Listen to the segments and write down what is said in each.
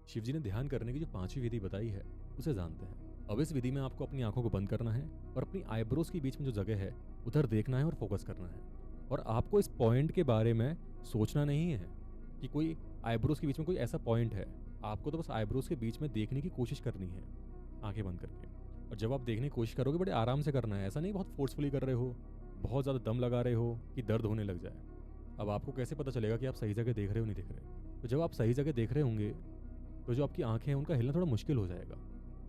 शिव जी ने ध्यान करने की जो 5वीं विधि बताई है उसे जानते हैं। अब इस विधि में आपको अपनी आंखों को बंद करना है और अपनी आईब्रोज के बीच में जो जगह है उधर देखना है और फोकस करना है। और आपको इस पॉइंट के बारे में सोचना नहीं है कि कोई आईब्रोज के बीच में कोई ऐसा पॉइंट है। आपको तो बस आईब्रोज के बीच में देखने की कोशिश करनी है आंखें बंद करके। और जब आप देखने की कोशिश करोगे बड़े आराम से करना है, ऐसा नहीं बहुत फोर्सफुली कर रहे हो, बहुत ज़्यादा दम लगा रहे हो कि दर्द होने लग जाए। अब आपको कैसे पता चलेगा कि आप सही जगह देख रहे हो नहीं देख रहे? तो जब आप सही जगह देख रहे होंगे तो जो आपकी आंखें हैं उनका हिलना थोड़ा मुश्किल हो जाएगा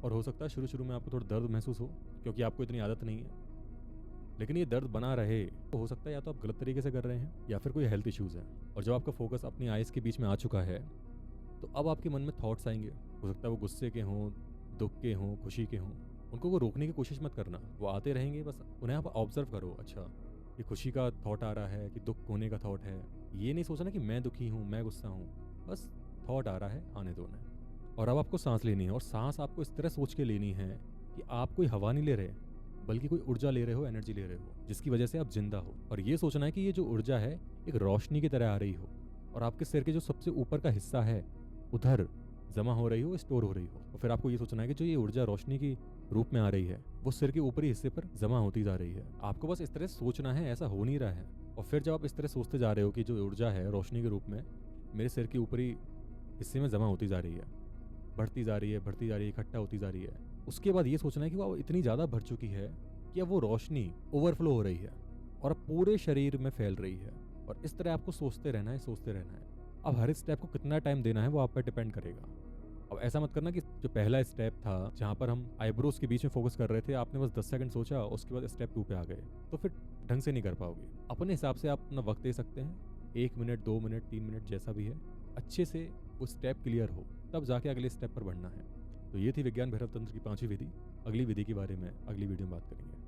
और हो सकता है शुरू शुरू में आपको थोड़ा दर्द महसूस हो क्योंकि आपको इतनी आदत नहीं है। लेकिन ये दर्द बना रहे तो हो सकता है या तो आप गलत तरीके से कर रहे हैं या फिर कोई हेल्थ इश्यूज है। और जब आपका फोकस अपनी आइज के बीच में आ चुका है तो अब आपके मन में थॉट्स आएंगे। हो सकता है वो गुस्से के हों, दुख के हों, खुशी के हों। उनको वो रोकने की कोशिश मत करना, वो आते रहेंगे, बस उन्हें आप ऑब्जर्व करो। अच्छा, ये खुशी का थॉट आ रहा है कि दुख होने का थॉट है। ये नहीं सोचना कि मैं दुखी हूँ, मैं गुस्सा हूँ, बस थॉट आ रहा है, आने दो उन्हें। और अब आपको सांस लेनी है और सांस आपको इस तरह सोच के लेनी है कि आप कोई हवा नहीं ले रहे बल्कि कोई ऊर्जा ले रहे हो, एनर्जी ले रहे हो जिसकी वजह से आप जिंदा हो। और ये सोचना है कि ये जो ऊर्जा है एक रोशनी की तरह आ रही हो और आपके सिर के जो सबसे ऊपर का हिस्सा है उधर जमा हो रही हो, स्टोर हो रही हो। और फिर आपको ये सोचना है कि जो ये ऊर्जा रोशनी की रूप में आ रही है वो सिर के ऊपरी हिस्से पर जमा होती जा रही है। आपको बस इस तरह सोचना है, ऐसा हो नहीं रहा है। और फिर जब आप इस तरह सोचते जा रहे हो कि जो ऊर्जा है रोशनी के रूप में मेरे सिर के ऊपरी हिस्से में जमा होती जा रही है, बढ़ती जा रही है, बढ़ती जा रही है, इकट्ठा होती जा रही है, उसके बाद ये सोचना है कि वो इतनी ज्यादा भर चुकी है कि अब वो रोशनी ओवरफ्लो हो रही है और अब पूरे शरीर में फैल रही है। और इस तरह आपको सोचते रहना है, सोचते रहना है। अब हर स्टेप को कितना टाइम देना है वो आप पर डिपेंड करेगा। अब ऐसा मत करना कि जो पहला स्टेप था जहां पर हम आईब्रोज के बीच में फोकस कर रहे थे, आपने बस 10 सेकंड सोचा उसके बाद स्टेप 2 पे आ गए, तो फिर ढंग से नहीं कर पाओगे। अपने हिसाब से आप अपना वक्त दे सकते हैं, 1 मिनट, 2 मिनट, 3 मिनट, जैसा भी है। अच्छे से वो स्टेप क्लियर हो तब जाके अगले स्टेप पर बढ़ना है। तो ये थी विज्ञान भैरव तंत्र की 5वीं विधि। अगली विधि के बारे में अगली वीडियो में बात करेंगे।